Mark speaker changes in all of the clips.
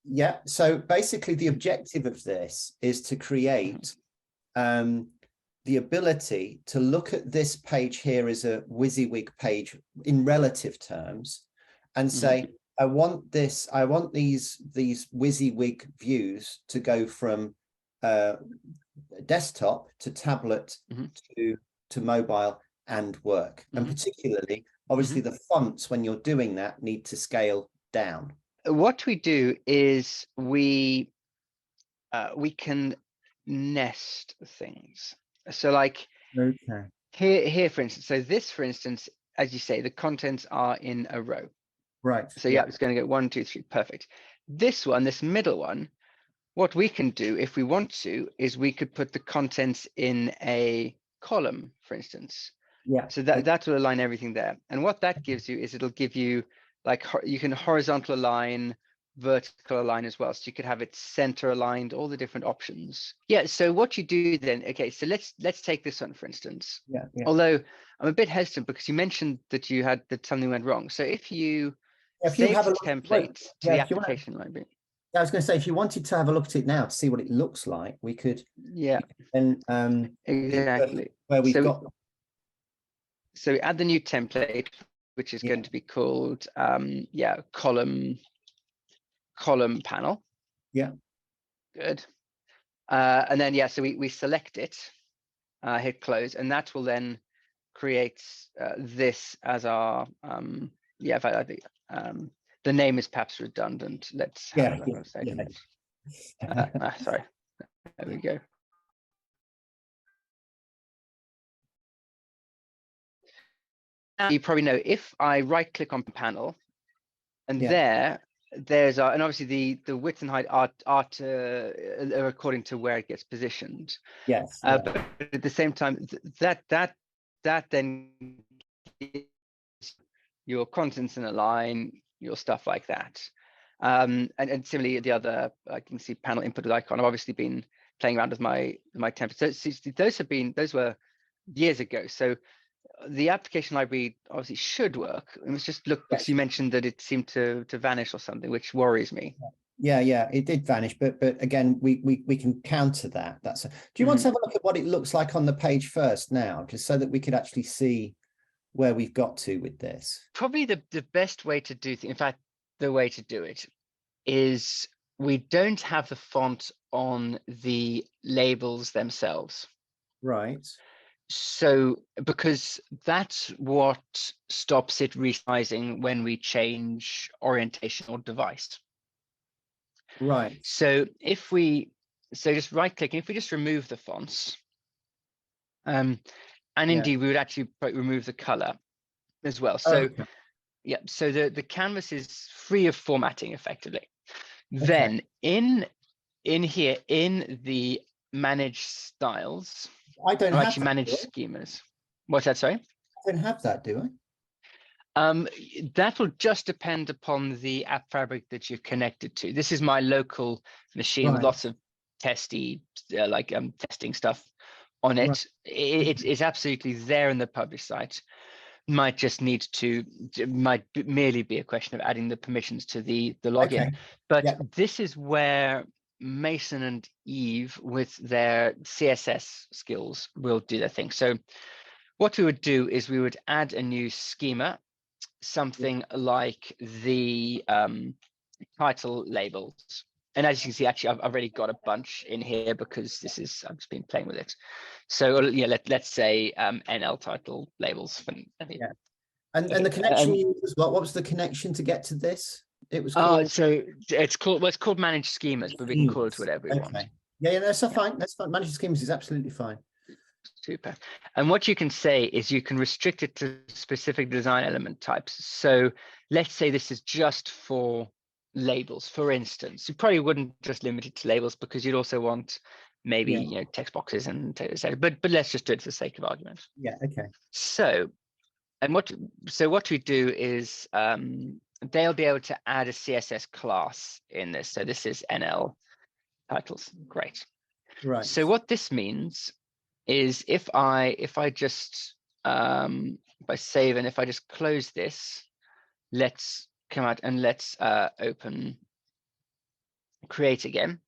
Speaker 1: Yeah. So basically, the objective of this is to create the ability to look at this page here as a WYSIWYG page in relative terms, and say, I want these WYSIWYG views to go from desktop to tablet to mobile and work. And particularly, obviously, the fonts, when you're doing that, need to scale down.
Speaker 2: What we do is we can nest things. So like here, for instance, so this, for instance, as you say, the contents are in a row.
Speaker 1: Right.
Speaker 2: So yeah, it's going to go 1, 2, 3. Perfect. This one, this middle one, what we can do if we want to is we could put the contents in a column, for instance.
Speaker 1: Yeah.
Speaker 2: So that will align everything there. And what that gives you is it'll give you like you can horizontal align, vertical align as well. So you could have it center aligned, all the different options. Yeah. So what you do then, okay, so let's take this one, for instance.
Speaker 1: Yeah.
Speaker 2: Although I'm a bit hesitant because you mentioned that that something went wrong. So if you save the template to the application library.
Speaker 1: I was going to say, if you wanted to have a look at it now to see what it looks like, we could.
Speaker 2: Yeah.
Speaker 1: And
Speaker 2: exactly.
Speaker 1: where we've got.
Speaker 2: So we add the new template, which is going to be called column panel.
Speaker 1: Yeah.
Speaker 2: Good. And then so we select it, hit close, and that will then create this as our I think the name is perhaps redundant. Let's have a look a second. Sorry. There we go. Now you probably know if I right click on panel and there's our, and obviously the width and height are according to where it gets positioned.
Speaker 1: Yes.
Speaker 2: But at the same time, that then your contents in a line, your stuff like that. And similarly, the other, I can see panel input with icon. I've obviously been playing around with my templates. So those were years ago. So the application library obviously should work. It was just because you mentioned that it seemed to vanish or something, which worries me.
Speaker 1: Yeah, it did vanish, but again, we can counter that. Do you want to have a look at what it looks like on the page first now, just so that we could actually see where we've got to with this?
Speaker 2: Probably the best way to do in fact, the way to do it is we don't have the font on the labels themselves.
Speaker 1: Right.
Speaker 2: So because that's what stops it resizing when we change orientation or device.
Speaker 1: Right.
Speaker 2: So just right clicking, if we just remove the fonts, and indeed we would actually remove the color as well. So so the canvas is free of formatting effectively. Then in here in the manage styles,
Speaker 1: I don't have
Speaker 2: manage schemas. What's that? Sorry,
Speaker 1: I don't have that, do
Speaker 2: I? That will just depend upon the app fabric that you're connected to. This is my local machine with lots of testing stuff on it. It's absolutely there in the publish site. Might merely be a question of adding the permissions to the login. But this is where Mason and Eve with their CSS skills will do their thing. So what we would do is we would add a new schema, something like the title labels. And as you can see, actually, I've already got a bunch in here because I've just been playing with it. So let's say NL title labels.
Speaker 1: And the connection you used, what was the connection to get to this? It was called.
Speaker 2: So it's called manage schemas, but we can call it whatever we want.
Speaker 1: Yeah, that's fine. That's fine. Manage schemas is absolutely fine.
Speaker 2: Super. And what you can say is you can restrict it to specific design element types. So let's say this is just for labels, for instance. You probably wouldn't just limit it to labels because you'd also want maybe text boxes and etc. But let's just do it for the sake of argument.
Speaker 1: Yeah. Okay.
Speaker 2: So what we do is they'll be able to add a CSS class in this. So this is NL titles. Great.
Speaker 1: Right.
Speaker 2: So what this means is if I save and if I just close this, let's come out and let's open create again.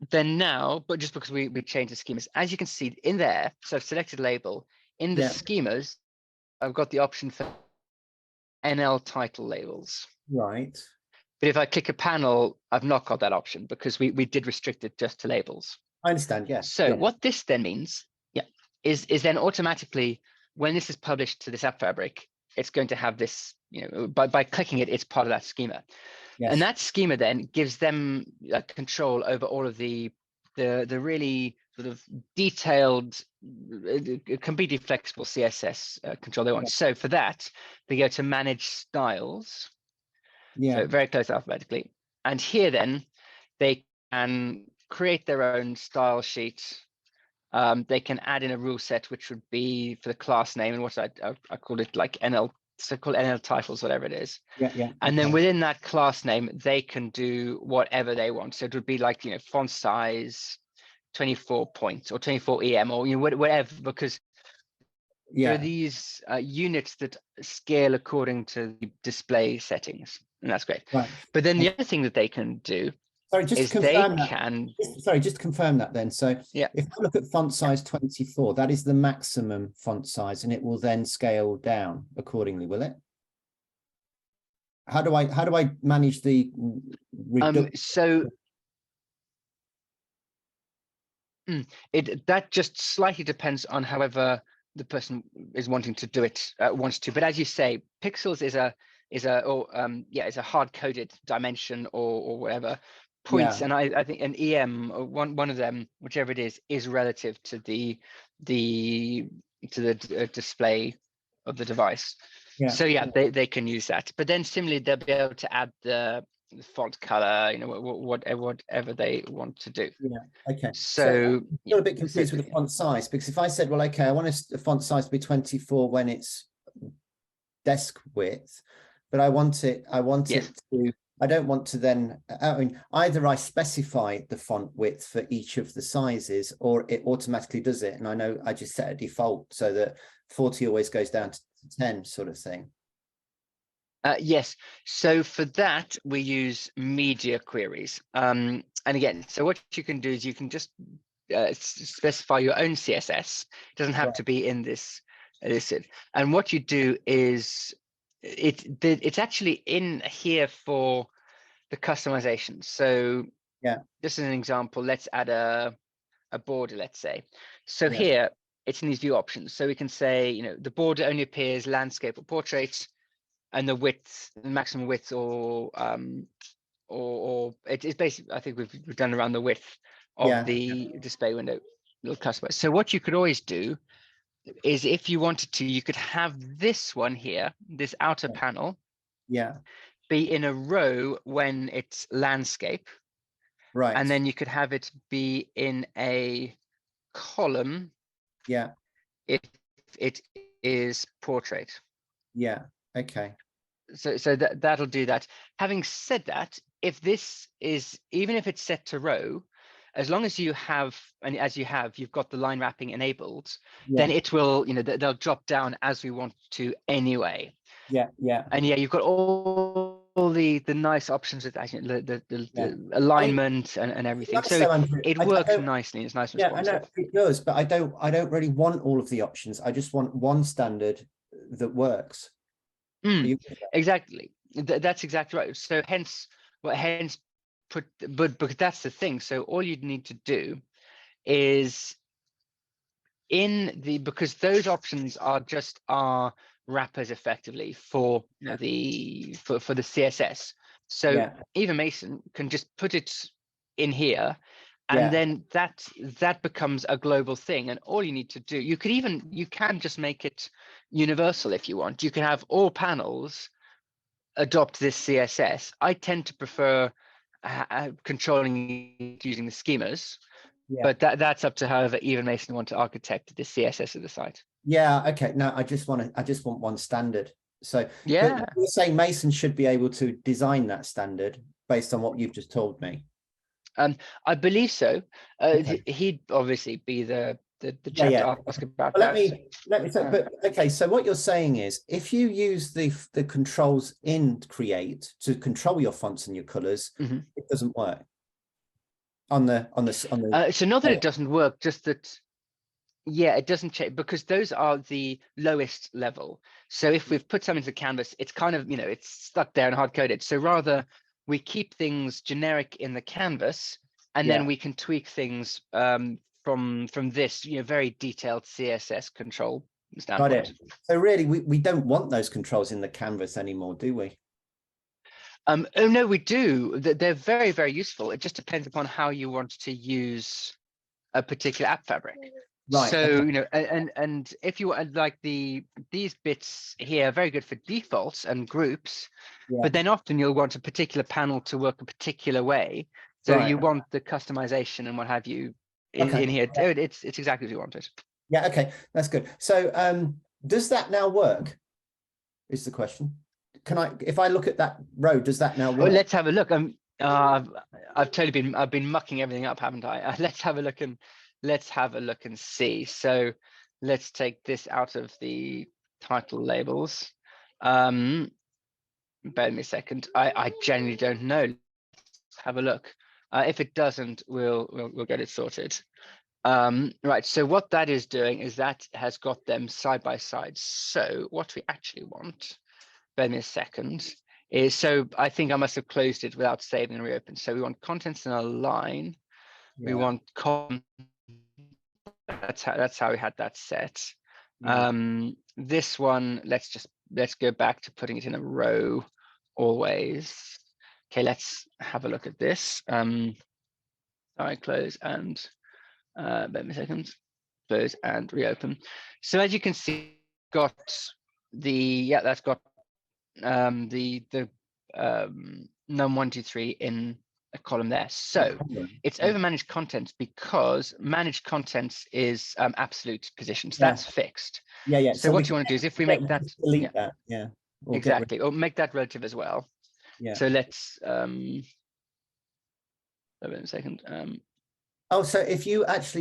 Speaker 2: Then now, but just because we changed the schemas, as you can see in there, so I've selected label. In the schemas, I've got the option for NL title labels.
Speaker 1: Right.
Speaker 2: But if I click a panel, I've not got that option because we did restrict it just to labels.
Speaker 1: I understand, yeah.
Speaker 2: So what this then means, is then automatically, when this is published to this app fabric, it's going to have this, by clicking it, it's part of that schema.
Speaker 1: Yes.
Speaker 2: And that schema then gives them control over all of the really sort of detailed, completely flexible CSS control they want. So for that, they go to manage styles. So very close alphabetically. And here then, they can create their own style sheet. They can add in a rule set, which would be for the class name, and what I called it like NL, so called NL titles, whatever it is. And then within that class name, they can do whatever they want. So it would be like, font size 24 points or 24 EM or whatever, because there are these units that scale according to the display settings, and that's great.
Speaker 1: Right.
Speaker 2: But then the other thing that they can do,
Speaker 1: sorry, just
Speaker 2: is
Speaker 1: to confirm
Speaker 2: they
Speaker 1: that.
Speaker 2: can.
Speaker 1: Sorry, just to confirm that then. So if I look at font size 24, that is the maximum font size, and it will then scale down accordingly, will it? How do I manage the
Speaker 2: so that just slightly depends on however the person is wanting to do it, wants to. But as you say, pixels is a hard-coded dimension or whatever. Points, and I think an EM, or one of them, whichever it is relative to the display of the device. So they can use that. But then similarly, they'll be able to add the font color, whatever they want to do. So
Speaker 1: I'm still a bit confused with the font size, because if I said, well, okay, I want a font size to be 24 when it's desk width, but I want it to. I don't want to then, I mean, either I specify the font width for each of the sizes, or it automatically does it. And I know I just set a default so that 40 always goes down to 10 sort of thing.
Speaker 2: Yes. So for that, we use media queries. And again, so what you can do is you can just specify your own CSS. It doesn't have to be in this. And what you do is it's actually in here for the customization. So just as an example, let's add a border, let's say. So here it's in these view options. So we can say, the border only appears landscape or portrait, and the width, the maximum width, or it's basically, I think we've done around the width of the display window, little customize. So what you could always do is, if you wanted to, you could have this one here, this outer panel, be in a row when it's landscape, and then you could have it be in a column if it is portrait. So that'll do that. Having said that, if this is, even if it's set to row, as long as you have, and as you have, you've got the line wrapping enabled, then it will, they'll drop down as we want to anyway. And you've got all the nice options with the alignment and everything. So it works nicely. It's nice and responsive.
Speaker 1: I know it does, but I don't really want all of the options. I just want one standard that works.
Speaker 2: Exactly. That's exactly right. So but that's the thing. So all you'd need to do is because those options are just our wrappers effectively for the CSS. So even Mason can just put it in here, and then that becomes a global thing. And all you need to do, you can just make it universal if you want. You can have all panels adopt this CSS. I tend to prefer controlling using the schemas, but that's up to however even Mason want to architect the CSS of the site.
Speaker 1: Okay. No, I just want one standard. So you're saying Mason should be able to design that standard based on what you've just told me.
Speaker 2: I believe so. He'd obviously be the chat
Speaker 1: yeah.
Speaker 2: to ask about
Speaker 1: Well,
Speaker 2: that.
Speaker 1: let me say, but okay, so what you're saying is if you use the controls in Create to control your fonts and your colors, it doesn't work on the
Speaker 2: so not that it doesn't work, just that it doesn't change, because those are the lowest level. So if we've put something to canvas, it's kind of, it's stuck there and hard coded. So rather we keep things generic in the canvas, and then we can tweak things from this very detailed CSS control standpoint.
Speaker 1: Got it. So really we don't want those controls in the canvas anymore, do we?
Speaker 2: Oh no, we do. They're very, very useful. It just depends upon how you want to use a particular app fabric.
Speaker 1: Right.
Speaker 2: So and if you like these bits here are very good for defaults and groups, but then often you'll want a particular panel to work a particular way. So you want the customization and what have you in here. It's exactly as you want it.
Speaker 1: Yeah. Okay, that's good. So does that now work? Is the question. Can I, if I look at that row, does that now work?
Speaker 2: Well, let's have a look. I've been mucking everything up, haven't I? Let's have a look and see. So let's take this out of the title labels. Bear with me a second. I genuinely don't know. Let's have a look. If it doesn't, we'll get it sorted. Right. So what that is doing is that has got them side by side. So what we actually want, bear with me a second, is, so I think I must have closed it without saving and reopen. So we want contents in a line. We want that's how we had that set. This one, let's go back to putting it in a row always. Okay, let's have a look at this. I close and bear with me a second. Close and reopen. So as you can see, got the that's got the num 1 2 3 in a column there. So it's over managed contents because managed contents is absolute position. So that's fixed. So what you want to do is, if we make that
Speaker 1: delete that, or
Speaker 2: exactly, or make that relative as well. So let's wait a second.
Speaker 1: So if you as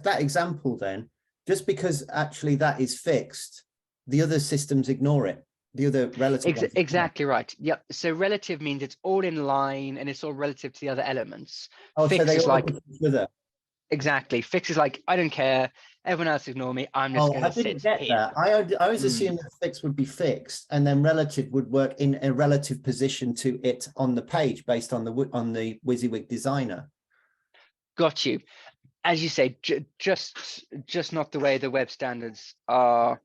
Speaker 1: that example, then just because actually that is fixed, the other systems ignore it. The other relative
Speaker 2: exactly right. Yep. So relative means it's all in line and it's all relative to the other elements.
Speaker 1: Fix
Speaker 2: so they
Speaker 1: is
Speaker 2: like exactly. Fix is like, I don't care, everyone else ignore me, I'm just going to sit here.
Speaker 1: I didn't get that. I always assumed that fix would be fixed and then relative would work in a relative position to it on the page based on the WYSIWYG designer.
Speaker 2: Got you. As you say, just not the way the web standards are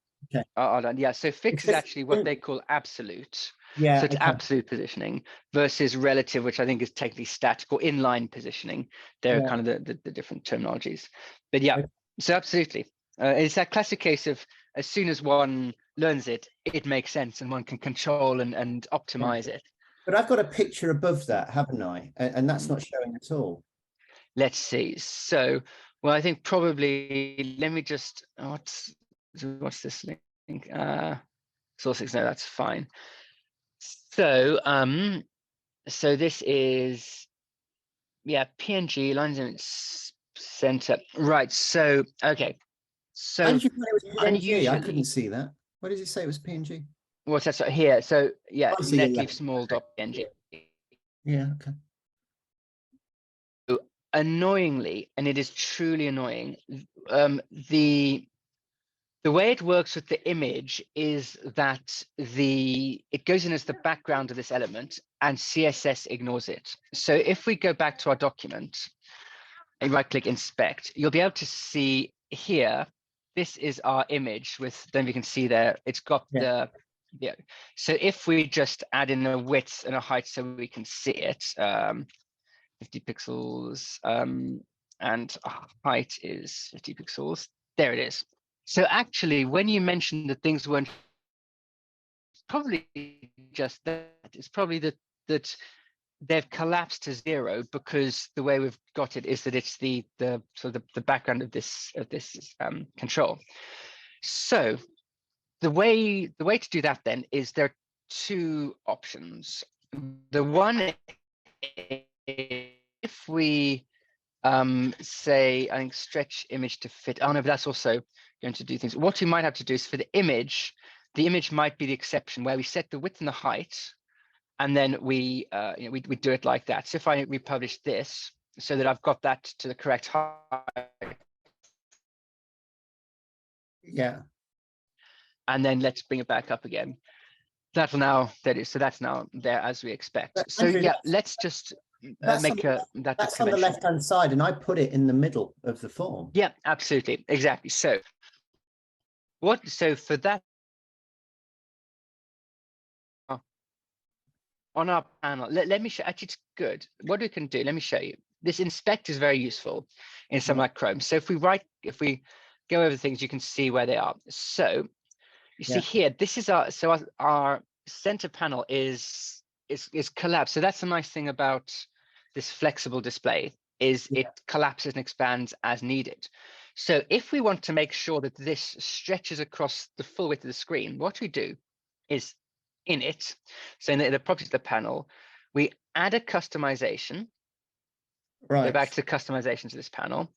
Speaker 2: done. Yeah. So fix is actually what they call absolute. So it's absolute positioning versus relative, which I think is technically static or inline positioning. They're kind of the different terminologies. But so absolutely. It's that classic case of, as soon as one learns it, it makes sense and one can control and optimize it.
Speaker 1: But I've got a picture above that, haven't I? And that's not showing at all.
Speaker 2: Let's see. So, well, I think probably, let me just, what's this link? Source, no, that's fine. So, so this is, PNG, lines in its center. Right. So, okay. So,
Speaker 1: how did you say it was PNG? I couldn't see that. What did it say it was PNG?
Speaker 2: What's that? So here. So, netleaf small.png.
Speaker 1: Yeah. Okay.
Speaker 2: Annoyingly, and it is truly annoying, the way it works with the image is that it goes in as the background of this element and CSS ignores it. So if we go back to our document and right click inspect, you'll be able to see here, this is our image with, then we can see there, it's got so if we just add in a width and a height so we can see it, 50 pixels, and height is 50 pixels. There it is. So actually, when you mentioned that things weren't, probably just that, it's probably that they've collapsed to 0 because the way we've got it is that it's the background of this control. So the way to do that then is there are two options. The one, if we say, I think stretch image to fit. Oh no, but that's also going to do things. What we might have to do is for the image might be the exception where we set the width and the height, and then we do it like that. So if I republish this so that I've got that to the correct height.
Speaker 1: Yeah.
Speaker 2: And then let's bring it back up again. That'll now, so that's now there as we expect.
Speaker 1: But
Speaker 2: So
Speaker 1: Andrew,
Speaker 2: yeah, let's just make that
Speaker 1: that's on the left-hand side, and I put it in the middle of the form.
Speaker 2: Yeah, absolutely, exactly. So for that, on our panel, let me show, actually it's good. What we can do, let me show you. This inspect is very useful in something like Chrome. So if we go over things, you can see where they are. So you see here, this is our center panel is collapsed. So that's a nice thing about this flexible display is it collapses and expands as needed. So if we want to make sure that this stretches across the full width of the screen, what we do is in it, so in the properties of the panel, we add a customization.
Speaker 1: Right.
Speaker 2: Go back to the customization to this panel.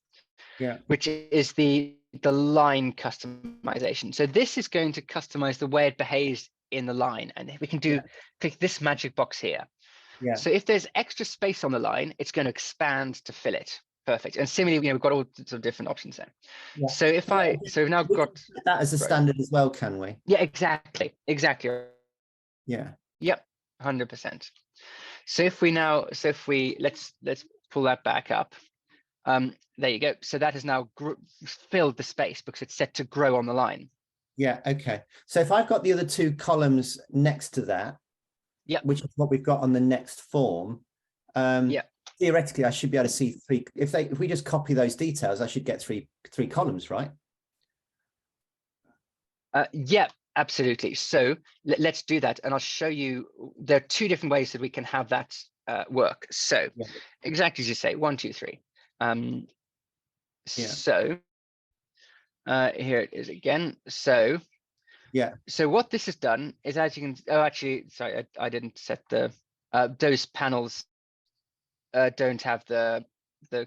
Speaker 1: Yeah.
Speaker 2: Which is the line customization. So this is going to customize the way it behaves in the line, and we can do click this magic box here.
Speaker 1: Yeah.
Speaker 2: So if there's extra space on the line, it's going to expand to fill it. Perfect. And similarly, we've got all sorts of different options there. Yeah. So if we've now got
Speaker 1: that as a standard as well, can we?
Speaker 2: Yeah, exactly.
Speaker 1: Yeah.
Speaker 2: Yep, 100%. So if we let's pull that back up. There you go. So that has now filled the space because it's set to grow on the line.
Speaker 1: Yeah. Okay. So if I've got the other two columns next to that, which is what we've got on the next form, theoretically, I should be able to see three. If we just copy those details, I should get three columns, right?
Speaker 2: Yeah, absolutely. So let's do that, and I'll show you. There are two different ways that we can have that work. So exactly as you say, 1, 2, 3. So here it is again. So so what this has done is, as you can actually, sorry, I didn't set the those panels don't have the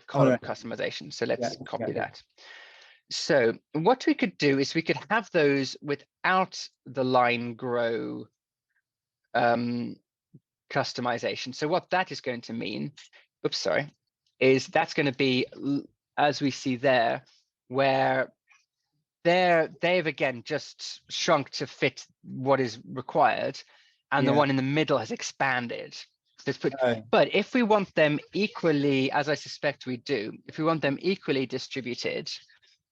Speaker 2: column customization, so let's copy that. So what we could do is we could have those without the line grow customization. So what that is going to mean, is that's going to be, as we see there, where they've again just shrunk to fit what is required, and the one in the middle has expanded. But if we want them equally, as I suspect we do, if we want them equally distributed,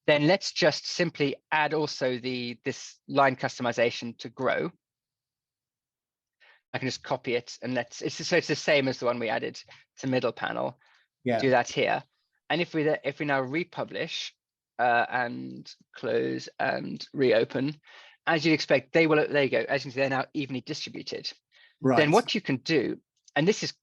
Speaker 2: then let's just simply add also this line customization to grow. I can just copy it, and it's the same as the one we added to middle panel. Do that here, and if we now republish and close and reopen, as you'd expect, they will. There you go. As you can see, they're now evenly distributed. Right. Then what you can do, and this is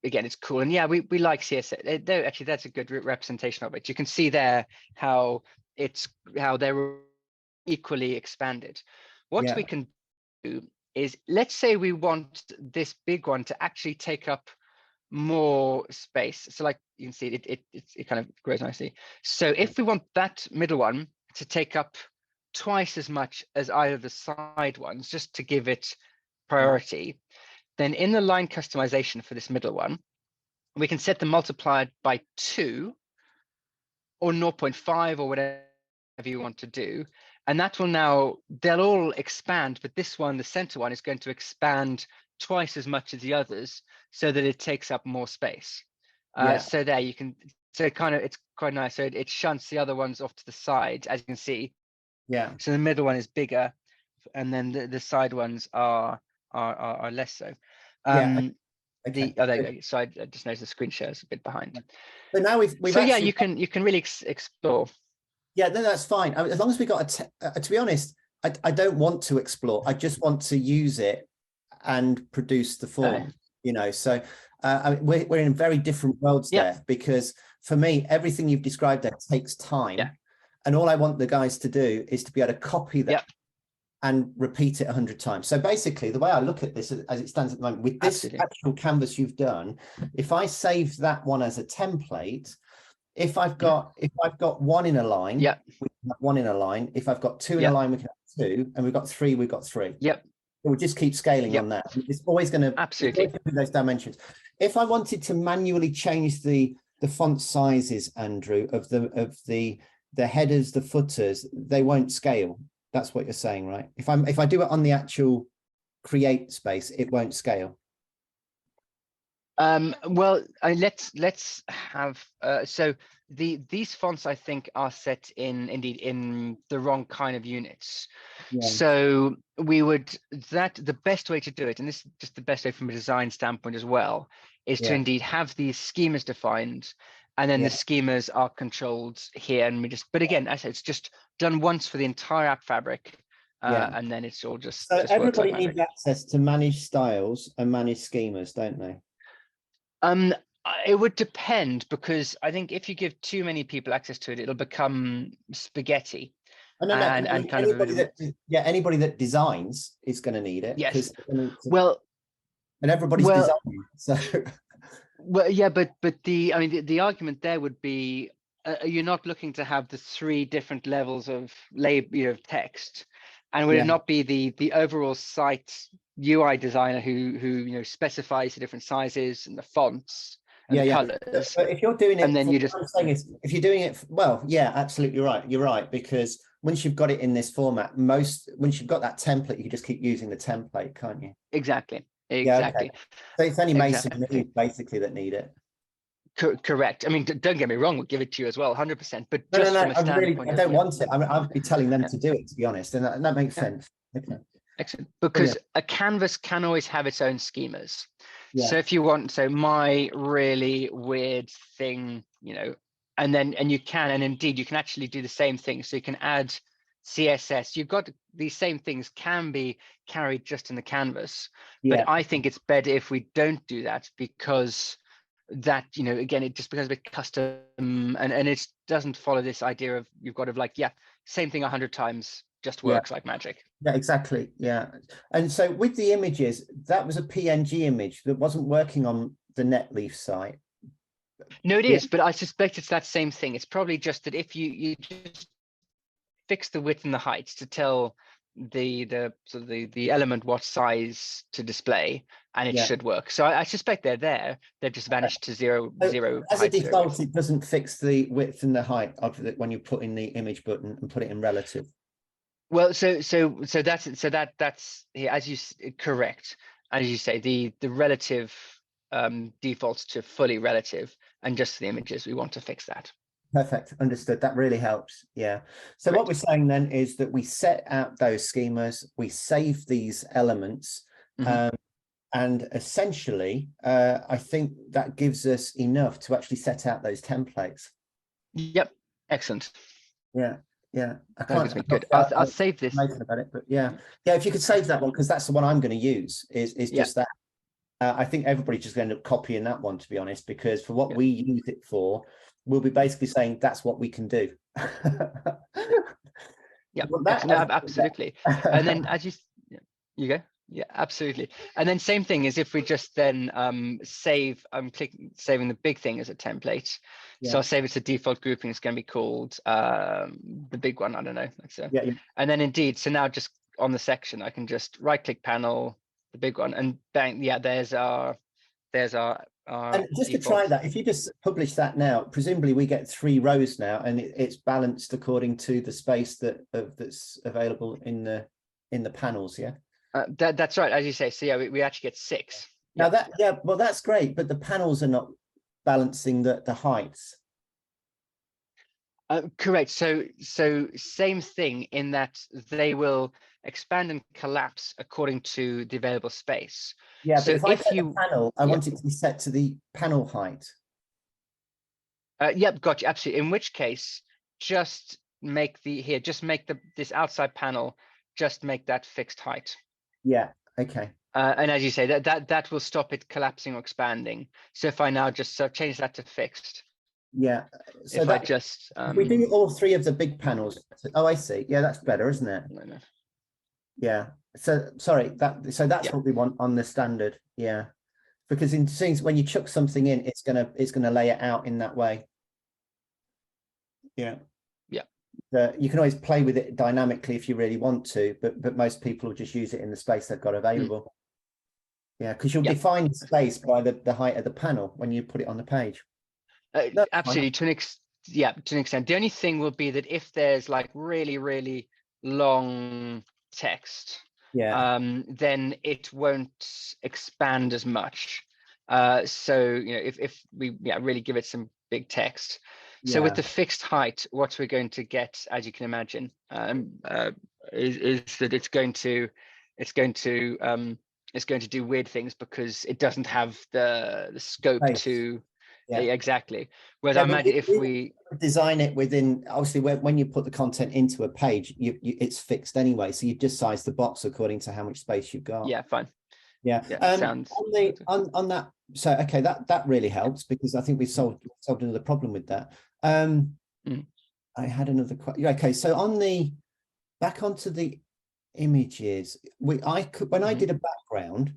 Speaker 2: again, it's cool, and yeah, we like CSS. Actually, that's a good representation of it. You can see there how they're equally expanded. What we can do is, let's say we want this big one to actually take up more space. So like you can see, it kind of grows nicely. So if we want that middle one to take up twice as much as either the side ones, just to give it priority, then in the line customization for this middle one, we can set the multiplier by 2 or 0.5 or whatever you want to do. And that will now, they'll all expand, but this one, the center one, is going to expand twice as much as the others, so that it takes up more space. So there you can, so it's quite nice. So it shunts the other ones off to the side, as you can see. So the middle one is bigger, and then the side ones are less so. There you go. So I just noticed the screen share is a bit behind.
Speaker 1: So now we've
Speaker 2: so actually, you can really explore.
Speaker 1: Yeah, no, that's fine. I mean, as long as we got to be honest, I don't want to explore. I just want to use it and produce the form. So we're in very different worlds there, because for me, everything you've described there takes time, and all I want the guys to do is to be able to copy that and repeat it 100 times. So basically, the way I look at this as it stands at the moment, with this actual canvas you've done, if I save that one as a template, if I've got one in a line,
Speaker 2: yeah,
Speaker 1: we can have one in a line. If I've got two in a line, we can have two, and we've got three, we've got three.
Speaker 2: yep,
Speaker 1: We'll just keep scaling on that. It's always going to
Speaker 2: absolutely.
Speaker 1: be those dimensions. If I wanted to manually change the font sizes, Andrew, of the headers, the footers, they won't scale. That's what you're saying, right? If I do it on the actual create space, it won't scale.
Speaker 2: Well, let's have so these fonts I think are set in the wrong kind of units.
Speaker 1: Yeah.
Speaker 2: So we would the best way to do it, and this is just the best way from a design standpoint as well, is to indeed have these schemas defined, and then the schemas are controlled here, and but again, as I said, it's just done once for the entire app fabric. And then it's all just
Speaker 1: everybody
Speaker 2: works like
Speaker 1: needs access to manage styles and manage schemas, don't they?
Speaker 2: It would depend, because I think if you give too many people access to it, it'll become spaghetti.
Speaker 1: And kind of anybody that designs is going to need it.
Speaker 2: Yes.
Speaker 1: Well, and everybody's designing. So
Speaker 2: well, yeah, but the argument there would be you're not looking to have the three different levels of label of text, and would it not be the overall site UI designer who specifies the different sizes and the fonts and the colors?
Speaker 1: But if you're doing it,
Speaker 2: and then
Speaker 1: what I'm saying is, if you're doing it, absolutely right. You're right, because once you've got it in this format, once you've got that template, you can just keep using the template, can't you?
Speaker 2: Exactly.
Speaker 1: Yeah, okay. So it's only Mason and Eve basically that need it.
Speaker 2: Correct. I mean, don't get me wrong, we'll give it to you as well, 100%. But
Speaker 1: no, I don't want it. I mean, I'll be telling them to do it, to be honest, and that makes sense. Okay.
Speaker 2: Excellent. Because a canvas can always have its own schemas. So if you want, my really weird thing, and you can, and indeed you can actually do the same thing. So you can add CSS. You've got these same things can be carried just in the canvas. But I think it's better if we don't do that, because that, again, it just becomes a bit custom, and it doesn't follow this idea of you've got to same thing 100 times, just works like magic.
Speaker 1: Yeah, exactly. Yeah. And so with the images, that was a PNG image that wasn't working on the Netleaf site.
Speaker 2: No, it is, but I suspect it's that same thing. It's probably just that if you just fix the width and the height to tell the element what size to display, and it should work. So I suspect they're there. They've just vanished to zero.
Speaker 1: As a default, it doesn't fix the width and the height of it when you put in the image button and put it in relative.
Speaker 2: Well, so that's here, as you correct, as you say, the relative defaults to fully relative, and just the images we want to fix that.
Speaker 1: Perfect, understood. That really helps. Yeah. So what we're saying then is that we set out those schemas, we save these elements, and essentially, I think that gives us enough to actually set out those templates.
Speaker 2: Yep. Excellent.
Speaker 1: Yeah. Yeah,
Speaker 2: good. I'll save this.
Speaker 1: About it, but if you could save that one, because that's the one I'm going to use. Is just that. I think everybody's just going to end up copying that one, to be honest, because for what we use it for, we'll be basically saying that's what we can do.
Speaker 2: Absolutely. And then as you go. Yeah, absolutely. And then same thing is if we just then save, I'm saving the big thing as a template. So I'll save it's a default grouping. It's going to be called the big one. I don't know. And then indeed, so now just on the section, I can just right click panel, the big one, and bang. Yeah, there's our and
Speaker 1: just
Speaker 2: default.
Speaker 1: To try that, if you just publish that now, presumably we get 3 rows now, and it's balanced according to the space that's available in the panels. Yeah.
Speaker 2: That's right, as you say. So we actually get 6.
Speaker 1: Now well, that's great, but the panels are not balancing the heights.
Speaker 2: Correct. So same thing in that they will expand and collapse according to the available space.
Speaker 1: Yeah, so but if I set the panel, I want it to be set to the panel height.
Speaker 2: Yep, gotcha. Absolutely. In which case, just make this outside panel, just make that fixed height.
Speaker 1: Yeah. Okay.
Speaker 2: And as you say, that will stop it collapsing or expanding. So if I now just change that to fixed.
Speaker 1: Yeah. So
Speaker 2: if I just
Speaker 1: we do all 3 of the big panels. Oh, I see. Yeah, that's better, isn't it?
Speaker 2: No.
Speaker 1: Yeah. So sorry. That's what we want on the standard. Yeah. Because in things when you chuck something in, it's gonna lay it out in that way. Yeah.
Speaker 2: Yeah.
Speaker 1: You can always play with it dynamically if you really want to, but most people will just use it in the space they've got available. Yeah, because you'll define space by the height of the panel when you put it on the page.
Speaker 2: Absolutely, to an extent. The only thing will be that if there's like really, really long text, then it won't expand as much. So if we really give it some big text. So with the fixed height, what we're going to get, as you can imagine, is that it's going to do weird things because it doesn't have the scope to. Yeah, exactly. Whereas I imagine if we
Speaker 1: design it within, obviously when you put the content into a page, it's fixed anyway. So you just size the box according to how much space you've got.
Speaker 2: Yeah, fine.
Speaker 1: Yeah.
Speaker 2: Sounds
Speaker 1: on that. So okay, that really helps because I think we've solved another problem with that. I had another question. Okay, so back onto the images, when I did a background,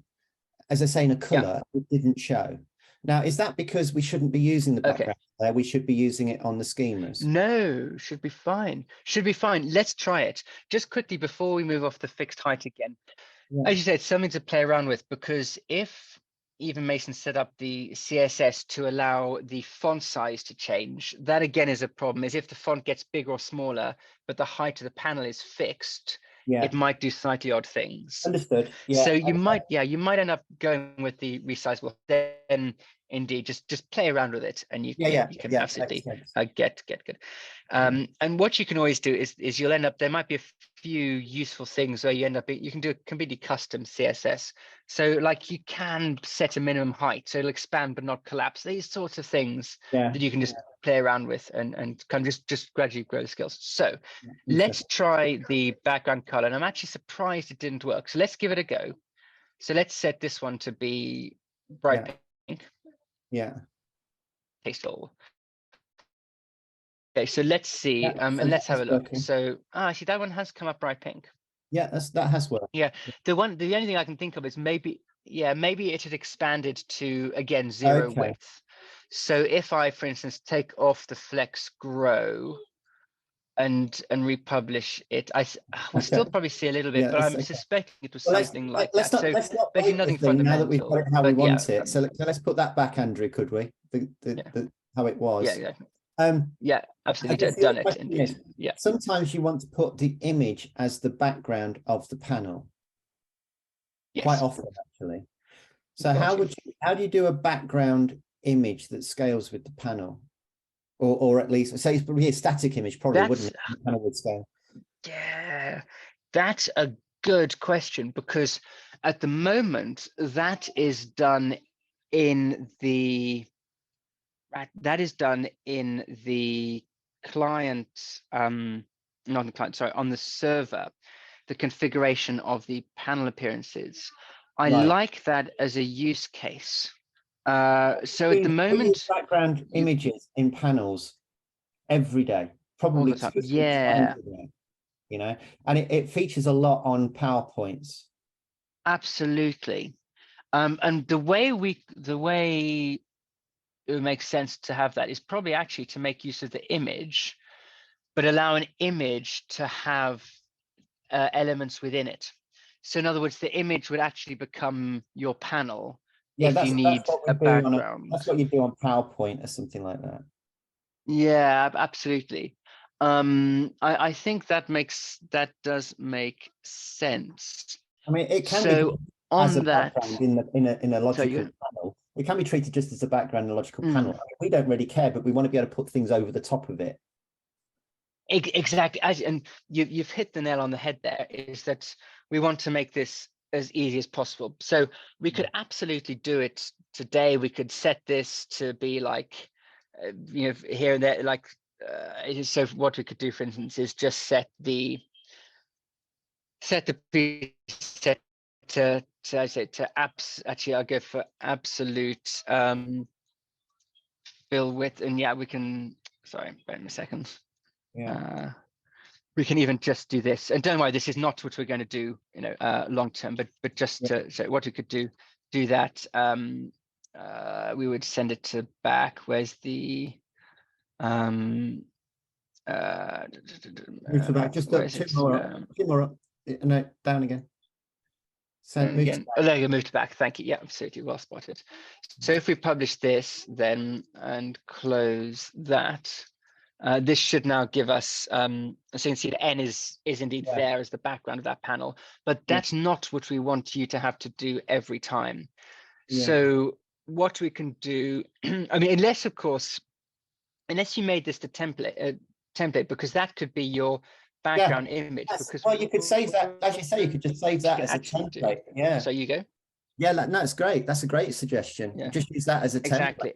Speaker 1: as I say, in a color, it didn't show. Now, is that because we shouldn't be using the background there? We should be using it on the schemas.
Speaker 2: No, should be fine. Should be fine. Let's try it. Just quickly before we move off the fixed height again. As you said, it's something to play around with, because if even Mason set up the CSS to allow the font size to change, that again is a problem. Is if the font gets bigger or smaller, but the height of the panel is fixed, it might do slightly odd things.
Speaker 1: Understood. Yeah.
Speaker 2: So you might end up going with the resizable. Then indeed, just play around with it, and you can absolutely get good. And what you can always do is you'll end up, there might be a few useful things where you can do a completely custom CSS. So like you can set a minimum height, so it'll expand but not collapse. These sorts of things that you can just play around with and kind of just gradually grow the skills. So let's try the background color. And I'm actually surprised it didn't work. So let's give it a go. So let's set this one to be bright pink.
Speaker 1: Yeah.
Speaker 2: Tasteful. Okay, so let's see, and let's have a look. So, actually, that one has come up bright pink.
Speaker 1: Yeah, that has worked.
Speaker 2: Yeah, the only thing I can think of is maybe it had expanded to again 0 width. So if I, for instance, take off the flex grow and republish it, we'll still probably see a little bit, but I'm suspecting it was something like that. So basically nothing fundamental.
Speaker 1: Now that we've got it how we want it, so let's put that back, Andrew. Could we? How it was.
Speaker 2: Yeah, absolutely. Done it. Indeed. Yeah.
Speaker 1: Sometimes you want to put the image as the background of the panel.
Speaker 2: Yes.
Speaker 1: Quite often, actually. So how do you do a background image that scales with the panel, or at least say it's probably a static image, probably wouldn't it? The panel would scale.
Speaker 2: Yeah, that's a good question, because at the moment that is done in the client, not the client, sorry, on the server, the configuration of the panel appearances. I like that as a use case. So at the moment,
Speaker 1: background images in panels every day, probably
Speaker 2: all the time. Yeah,
Speaker 1: you know, and it features a lot on PowerPoints.
Speaker 2: Absolutely. And the way it would make sense to have that is probably actually to make use of the image, but allow an image to have elements within it. So in other words, the image would actually become your panel if you need a background.
Speaker 1: That's what you do on PowerPoint or something like that.
Speaker 2: Yeah, absolutely. I think that does make sense.
Speaker 1: I mean, it can be as a background in a logical panel. It can be treated just as a background in a logical panel. I mean, we don't really care, but we want to be able to put things over the top of it.
Speaker 2: Exactly, and you've hit the nail on the head there, is that we want to make this as easy as possible. So we could absolutely do it today. We could set this to be like, here and there, like, so what we could do, for instance, is just set the preset to apps. Actually, I'll go for absolute fill width, and we can. Sorry, wait a second. Yeah. We can even just do this, and don't worry, this is not what we're going to do, long term. But just to say what we could do that. We would send it to back. Where's the
Speaker 1: Move to back, just up, two more up, no, down again. So
Speaker 2: again, there you go, move to back. Thank you. Yeah, absolutely, well spotted. So if we publish this then and close that, this should now give us, so you can see the N is indeed there as the background of that panel, but that's not what we want you to have to do every time. So what we can do, I mean, unless of course, unless you made this the template, because that could be your background image. Because
Speaker 1: well, you could save that, as you say, you could just save that as a template. Yeah.
Speaker 2: So you go.
Speaker 1: Yeah, no, it's great. That's a great suggestion. Just use that as a template.
Speaker 2: Exactly.